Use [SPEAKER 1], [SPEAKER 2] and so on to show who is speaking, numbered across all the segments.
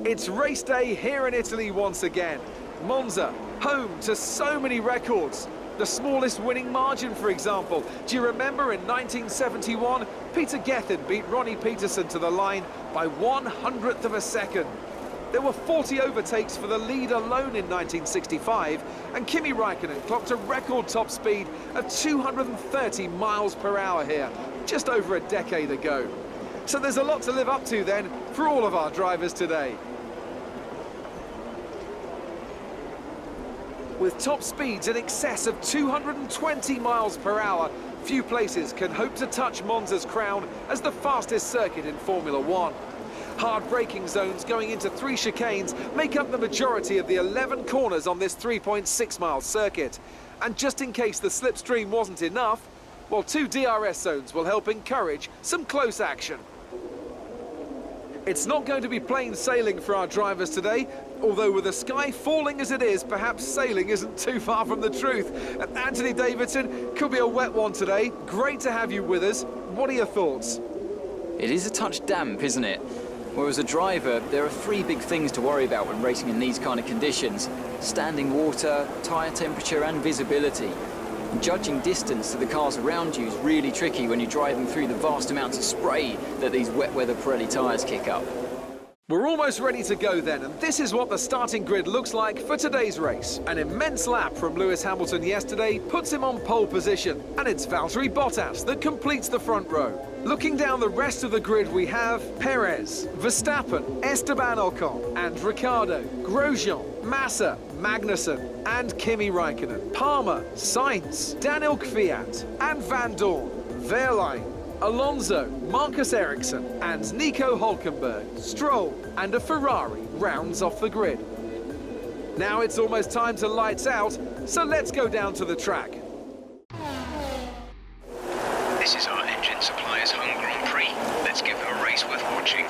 [SPEAKER 1] It's race day here in Italy once again. Monza, home to so many records. The smallest winning margin, for example. Do you remember in 1971, Peter Gethin beat Ronnie Peterson to the line by 1/100th of a second. There were 40 overtakes for the lead alone in 1965, and Kimi Räikkönen clocked a record top speed of 230 miles per hour here, just over a decade ago. So there's a lot to live up to then for all of our drivers today. With top speeds in excess of 220 miles per hour, few places can hope to touch Monza's crown as the fastest circuit in Formula One. Hard braking zones going into 3 chicanes make up the majority of the 11 corners on this 3.6-mile circuit. And just in case the slipstream wasn't enough, well, 2 DRS zones will help encourage some close action. It's not going to be plain sailing for our drivers today, although with the sky falling as it is, perhaps sailing isn't too far from the truth. Anthony Davidson, could be a wet one today. Great to have you with us. What are your thoughts?
[SPEAKER 2] It is a touch damp, isn't it? Well, as a driver, there are 3 big things to worry about when racing in these kind of conditions: standing water, tyre temperature and visibility. And judging distance to the cars around you is really tricky when you're driving through the vast amounts of spray that these wet weather Pirelli tyres kick up.
[SPEAKER 1] We're almost ready to go then, and this is what the starting grid looks like for today's race. An immense lap from Lewis Hamilton yesterday puts him on pole position, and it's Valtteri Bottas that completes the front row. Looking down the rest of the grid, we have Perez, Verstappen, Esteban Ocon and Ricciardo, Grosjean, Massa, Magnussen and Kimi Räikkönen, Palmer, Sainz, Daniel Kvyat and Van Dorn, Wehrlein, Alonso, Marcus Ericsson and Nico Hülkenberg, Stroll and a Ferrari rounds off the grid. Now it's almost time to lights out, so let's go down to the track.
[SPEAKER 3] This is our engine supplier's home Grand Prix. Let's give them a race worth watching.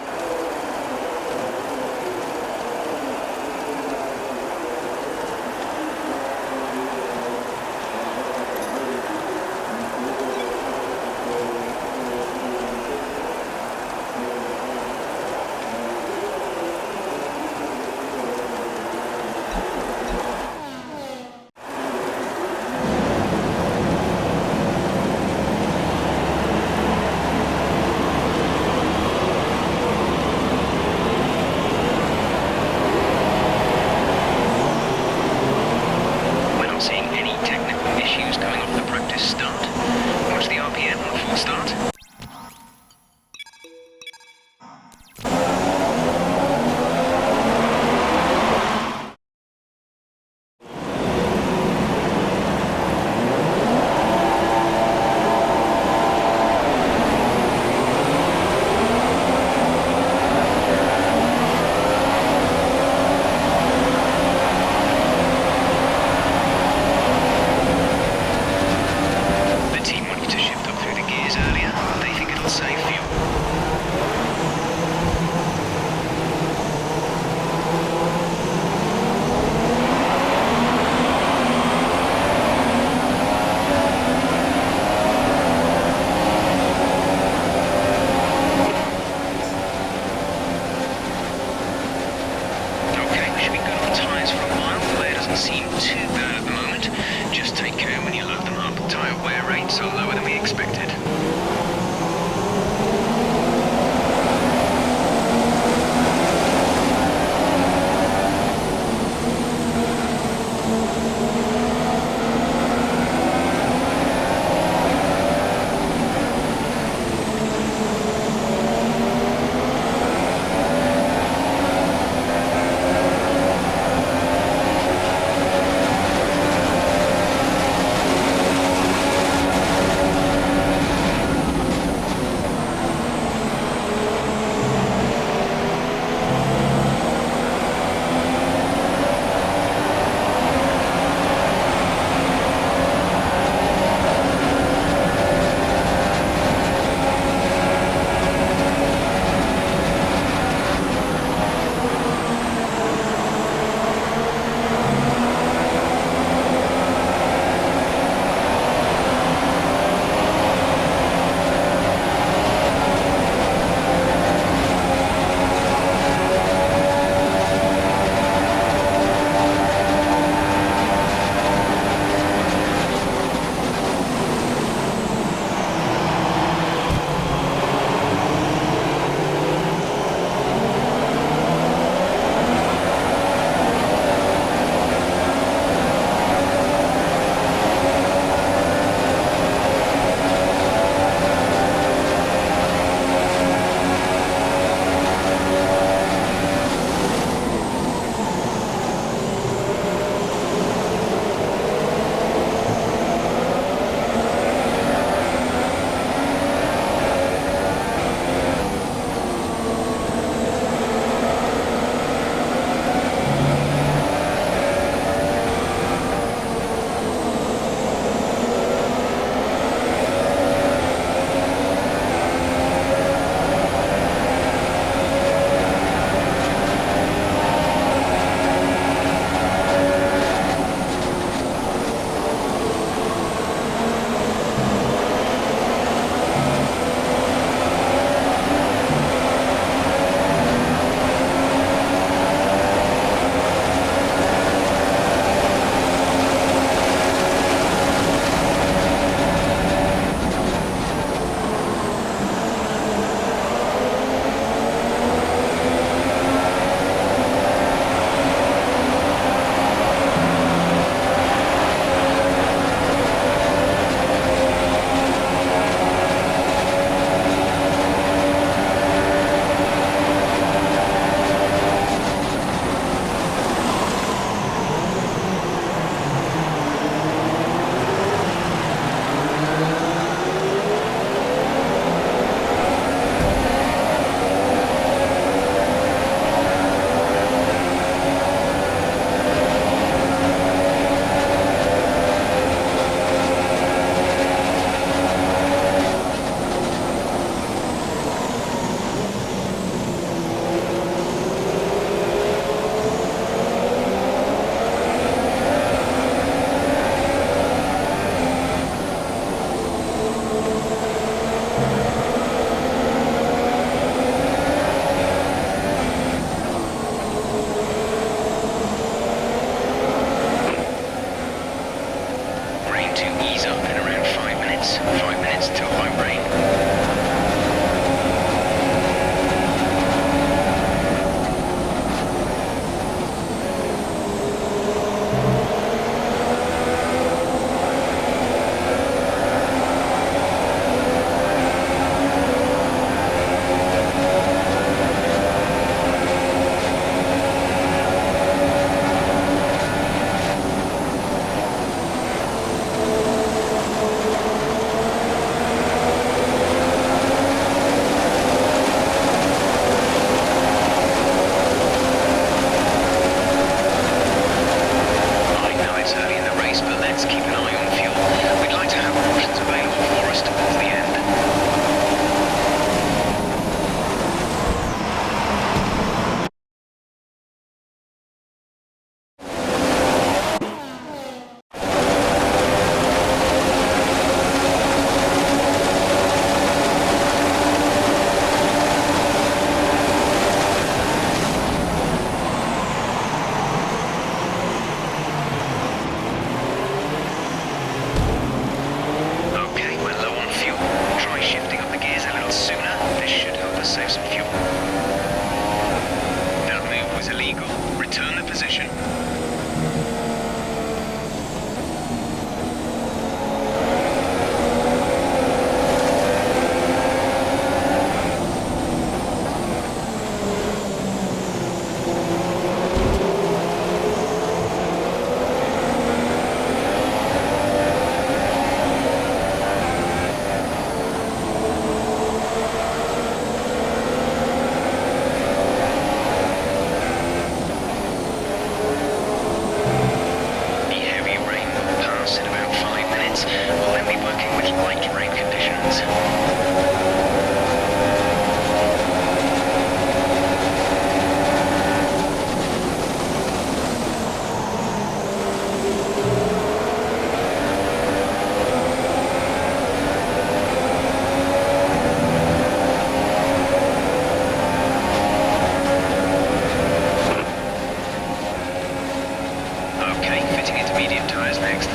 [SPEAKER 3] position. The heavy rain will pass in about 5 minutes. We'll then be working with light rain conditions. Okay, fitting into medium tyres next.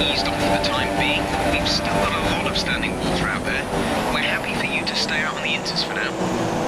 [SPEAKER 3] eased off for the time being. We've still got a lot of standing water out there. We're happy for you to stay out on the inters for now.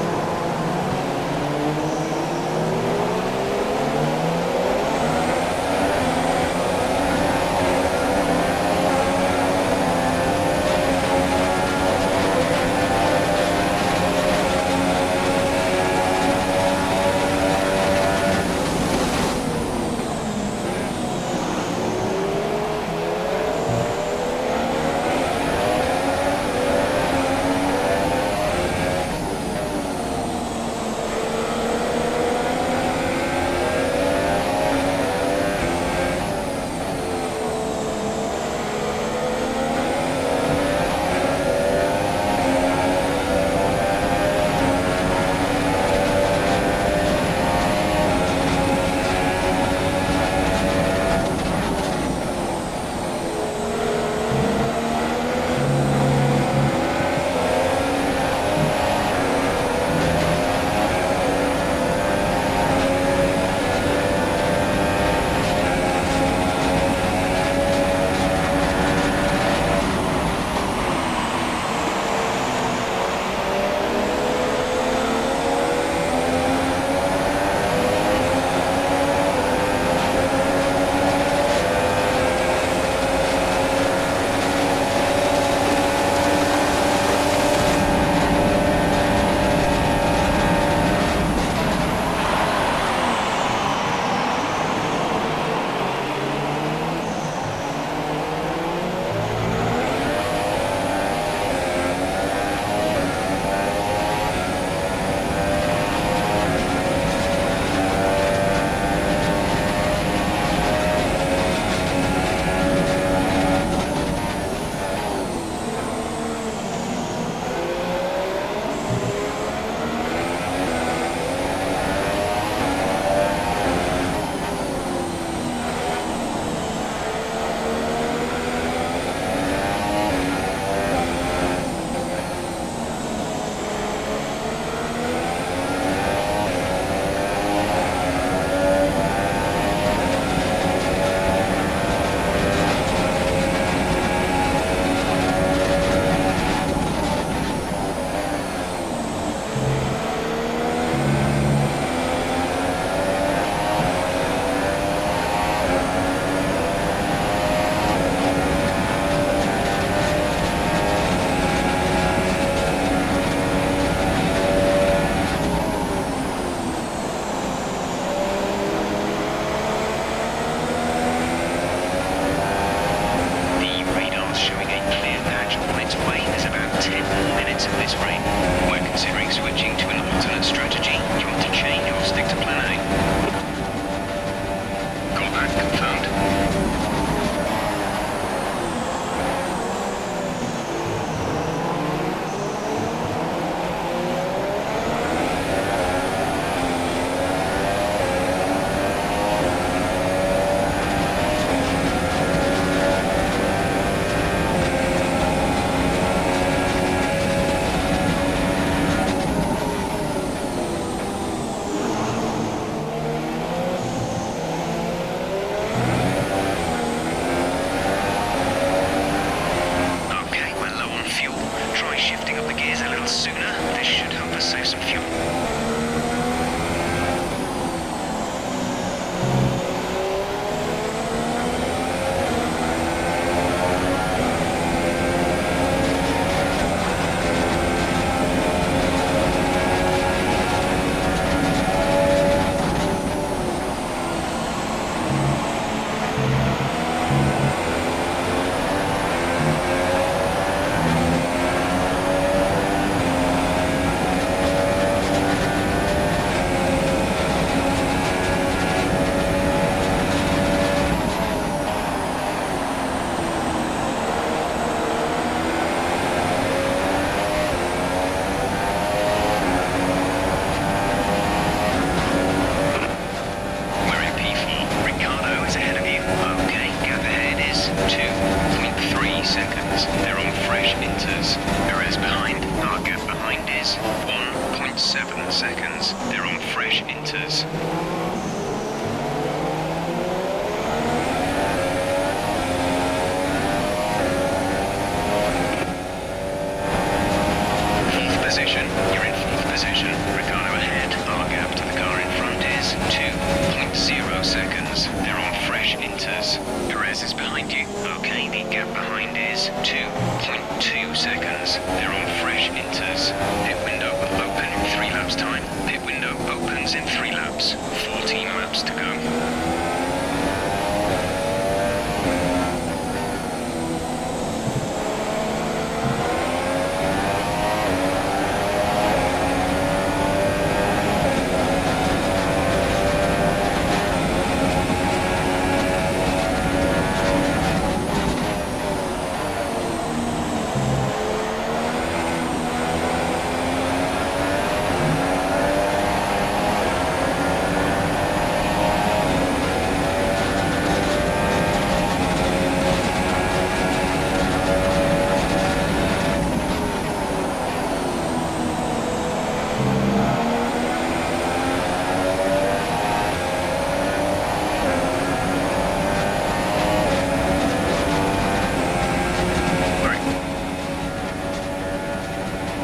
[SPEAKER 3] behind you. Okay, the gap behind is 2.2 seconds. They're on fresh inters. Pit window will open in 3 laps time. Pit window opens in 3 laps. 14 laps to go.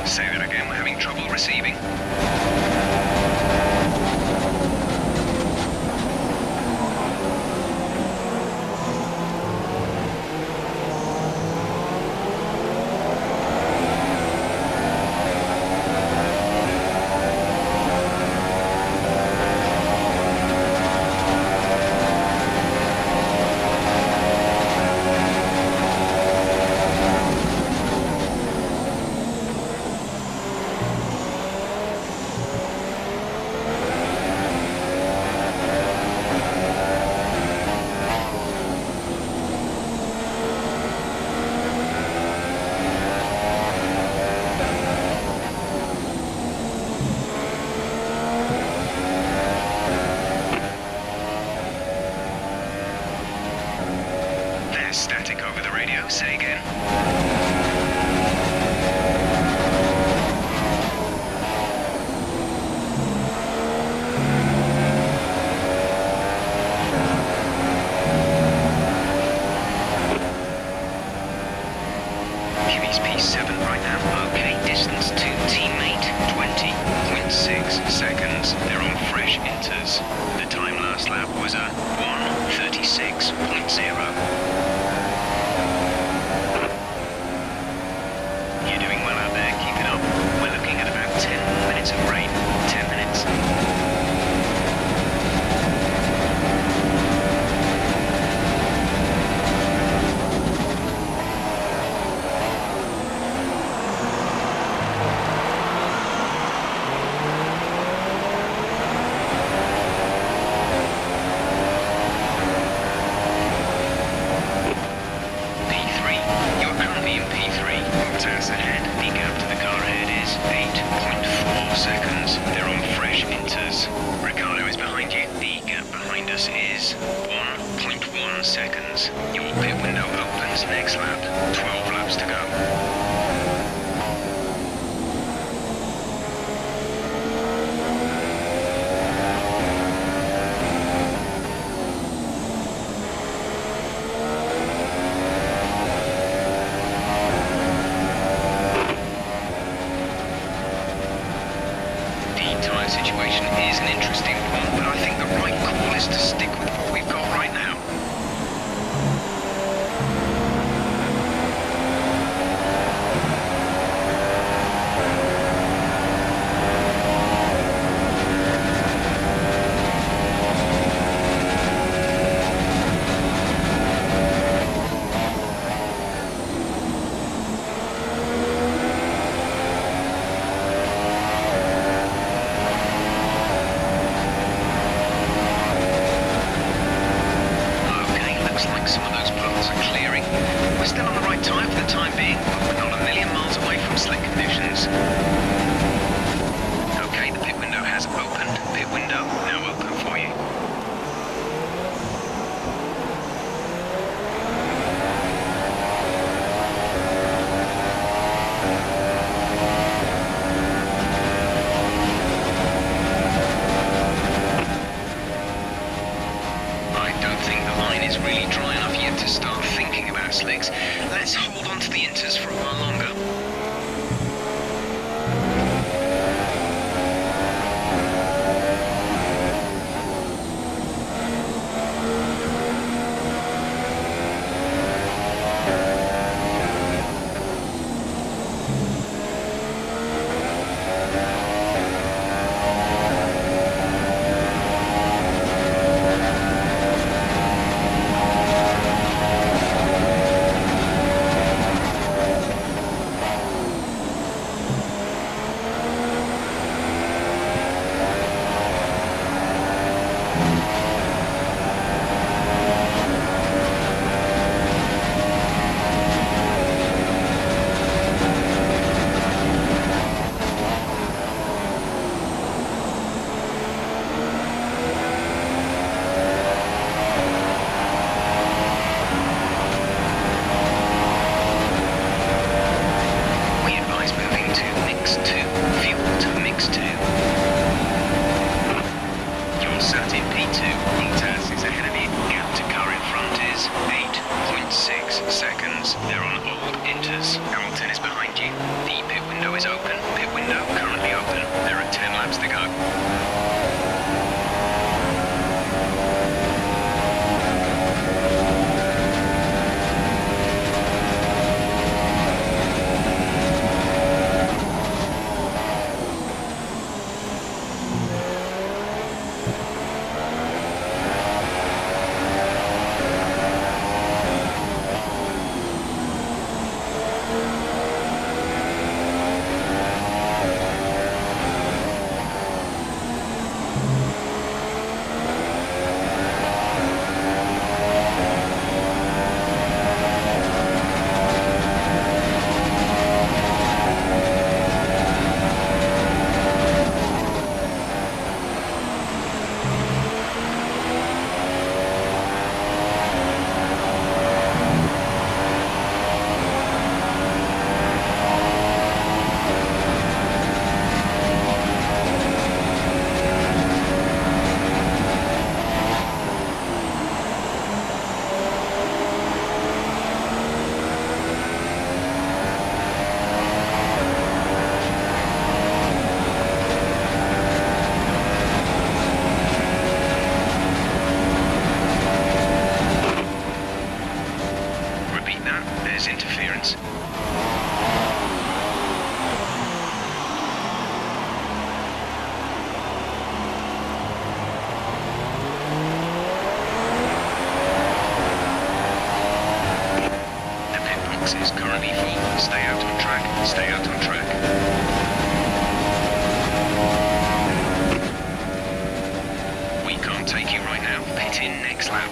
[SPEAKER 3] Say that again, we're having trouble receiving. Static over the radio. Say again. He's P7 right now. Okay, distance to teammate 20.6 seconds. They're on fresh inters. The time last lap was a 1:36.0. Of rain, 10 minutes. P3, you're currently in P3. Bottas ahead. The gap to the car ahead is 8.4 seconds. They're on fresh inters. Ricardo is behind you. The gap behind us is 1.1 seconds. Your pit window opens next lap. 12 laps to go. Situation is an interesting one, but I think the right call is to stick with what we've got right now. Let's hold on to the inters for a while longer. seconds. They're on old inters. Hamilton is behind you. The pit window is open. Pit window currently open. There are 10 laps to go. Interference. The pit box is currently full. Stay out on track. Stay out on track. We can't take you right now. Pit in next lap.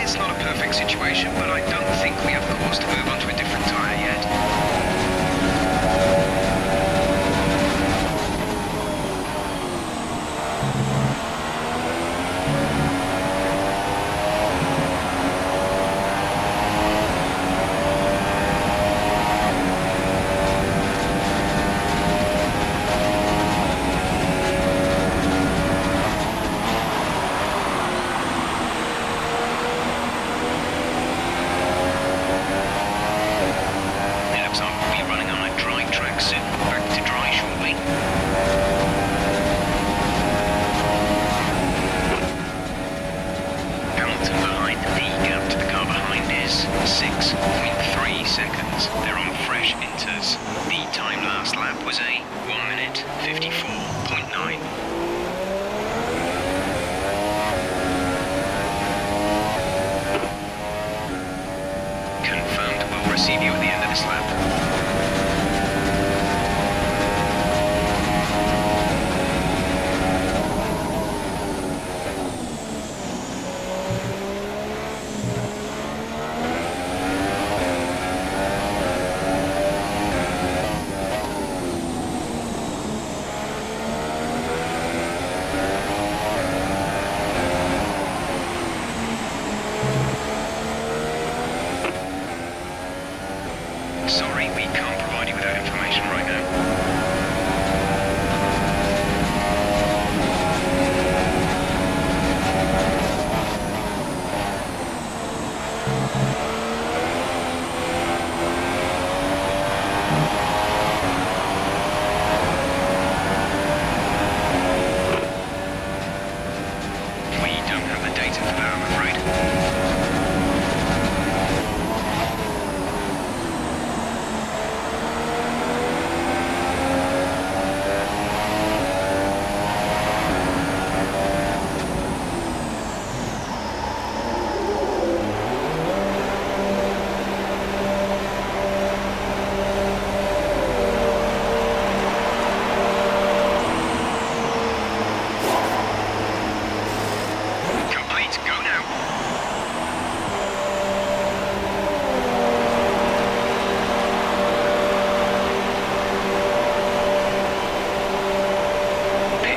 [SPEAKER 3] It's not a perfect situation, but I don't think we have cause to move on to a different tyre yet.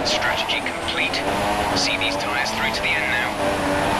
[SPEAKER 3] Pit strategy complete. See these tyres through to the end now.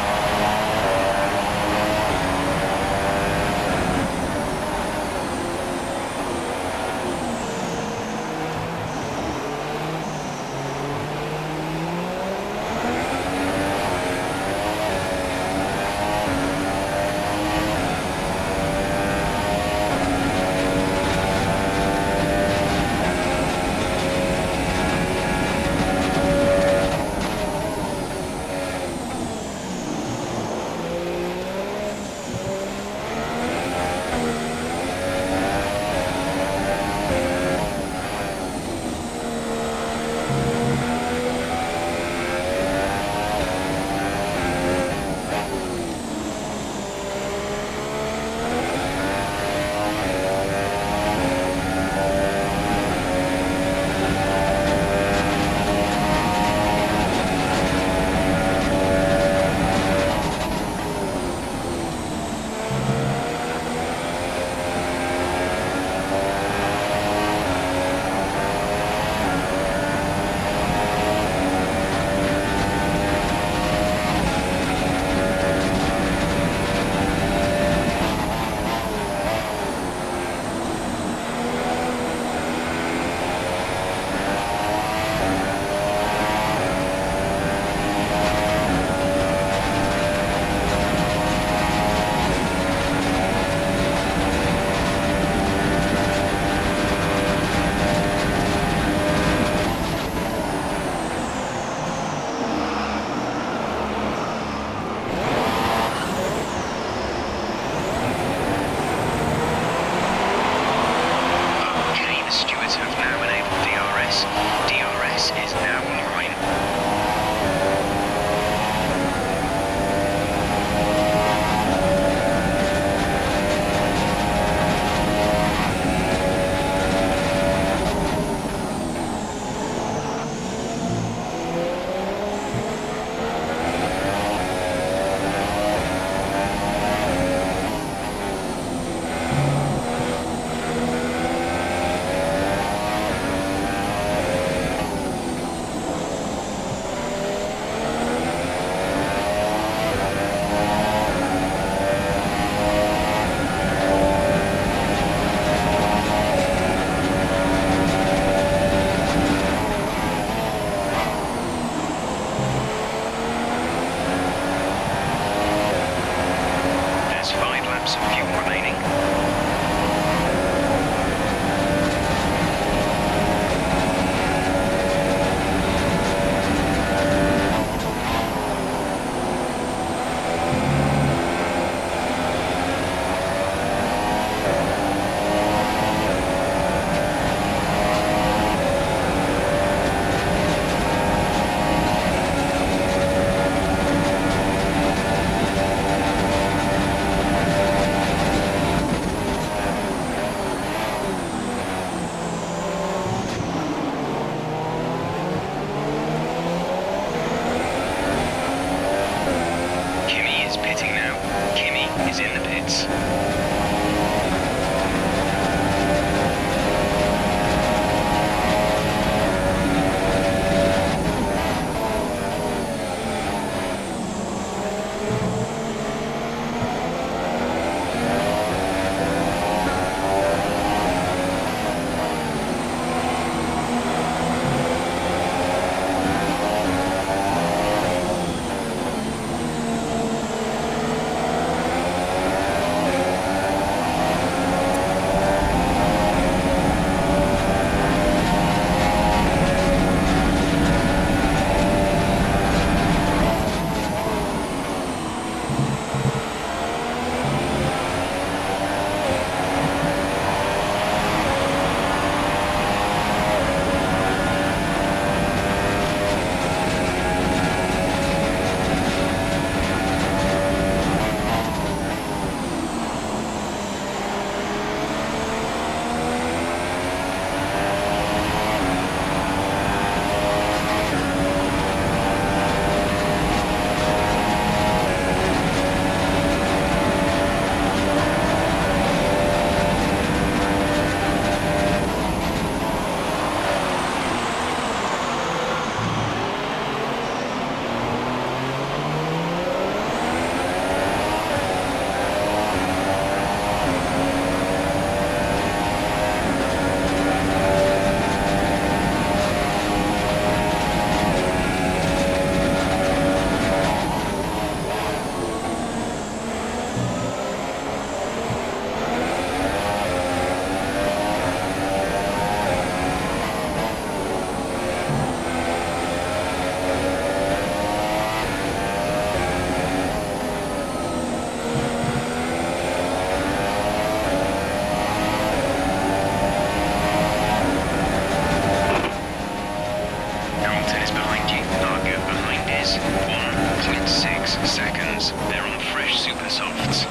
[SPEAKER 3] behind you. Our gap behind is 1.6 seconds. They're on fresh super softs.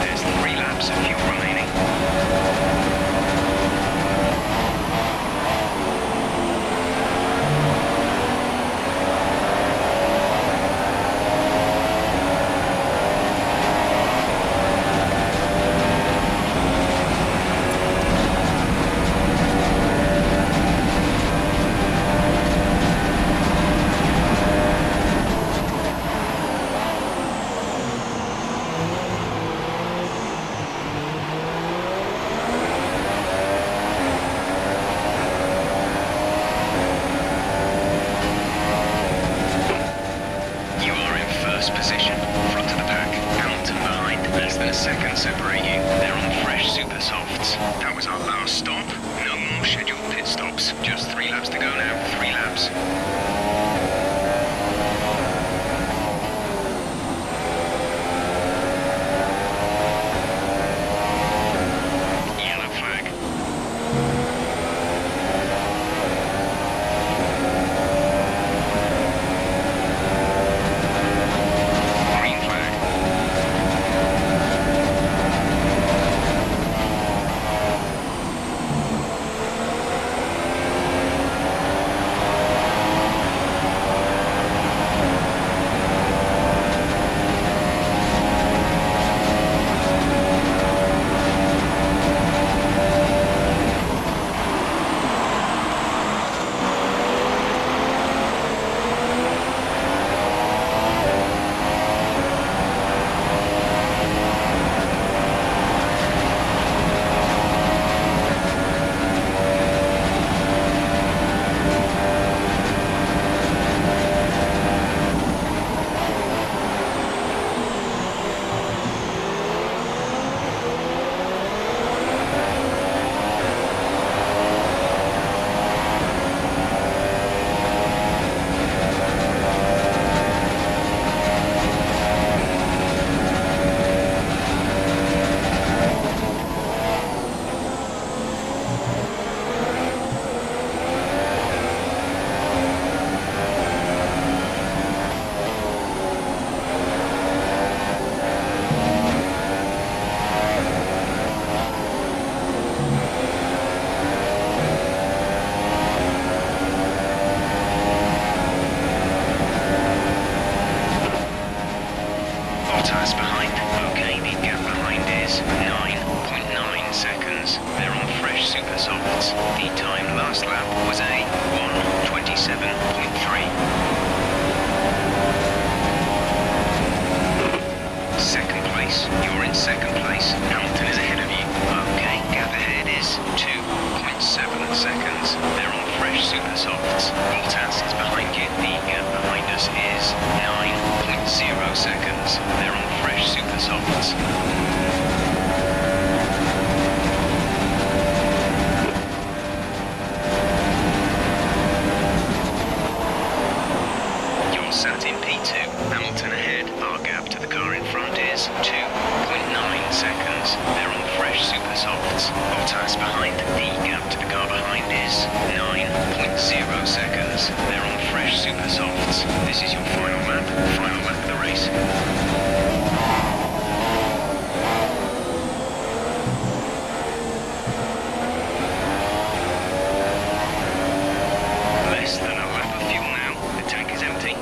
[SPEAKER 3] There's 3 laps of fuel remaining. Position, front of the pack, Hamilton behind, less than a second separate you. They're on fresh super softs. That was our last stop. No more scheduled pit stops. Just 3 laps to go now. 3 laps. Yellow flag. Bottas behind. Okay, the gap behind is 9.9 seconds. They're on fresh super softs. The time last lap was a 1:27.3. Second place. You're in second place. Hamilton is ahead of you. Okay, gap ahead is 2.7 seconds. They're on fresh super softs. Bottas is behind you. The gap behind us is 9.0 seconds. They're on fresh super softs. You're sat in P2. Hamilton ahead. Our gap to the car in front is 2.9 seconds. They're on fresh super softs. Bottas behind. The gap to the car behind is 9.0 seconds. They're on fresh super softs. This is your final lap of the race. Less than a lap of fuel now. The tank is empty.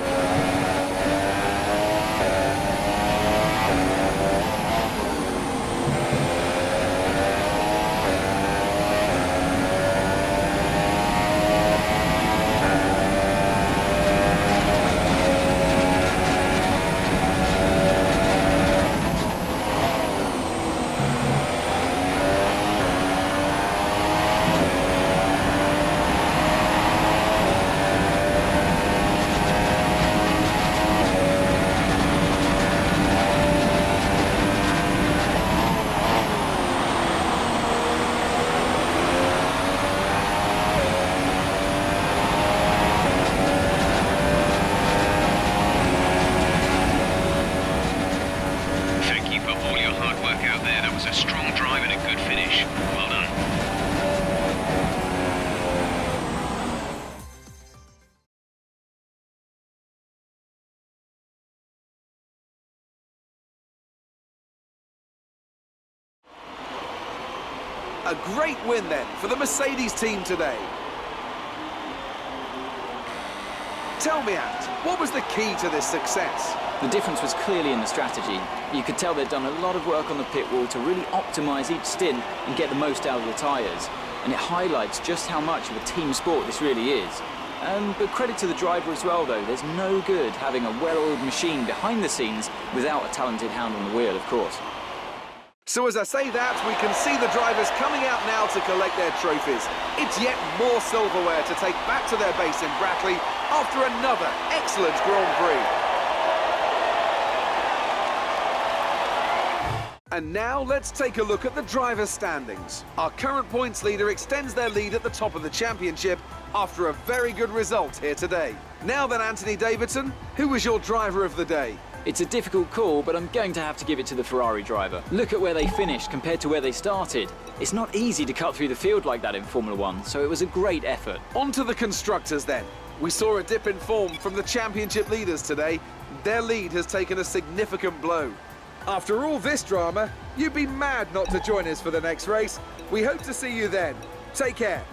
[SPEAKER 1] A great win then for the Mercedes team today. Tell me, Ant, what was the key to this success?
[SPEAKER 2] The difference was clearly in the strategy. You could tell they'd done a lot of work on the pit wall to really optimise each stint and get the most out of the tyres. And it highlights just how much of a team sport this really is. But credit to the driver as well, though. There's no good having a well-oiled machine behind the scenes without a talented hand on the wheel, of course.
[SPEAKER 1] So as I say that, we can see the drivers coming out now to collect their trophies. It's yet more silverware to take back to their base in Brackley after another excellent Grand Prix. And now let's take a look at the drivers' standings. Our current points leader extends their lead at the top of the championship after a very good result here today. Now then, Anthony Davidson, who was your driver of the day?
[SPEAKER 2] It's a difficult call, but I'm going to have to give it to the Ferrari driver. Look at where they finished compared to where they started. It's not easy to cut through the field like that in Formula One, so it was a great effort.
[SPEAKER 1] On to the constructors then. We saw a dip in form from the championship leaders today. Their lead has taken a significant blow. After all this drama, you'd be mad not to join us for the next race. We hope to see you then. Take care.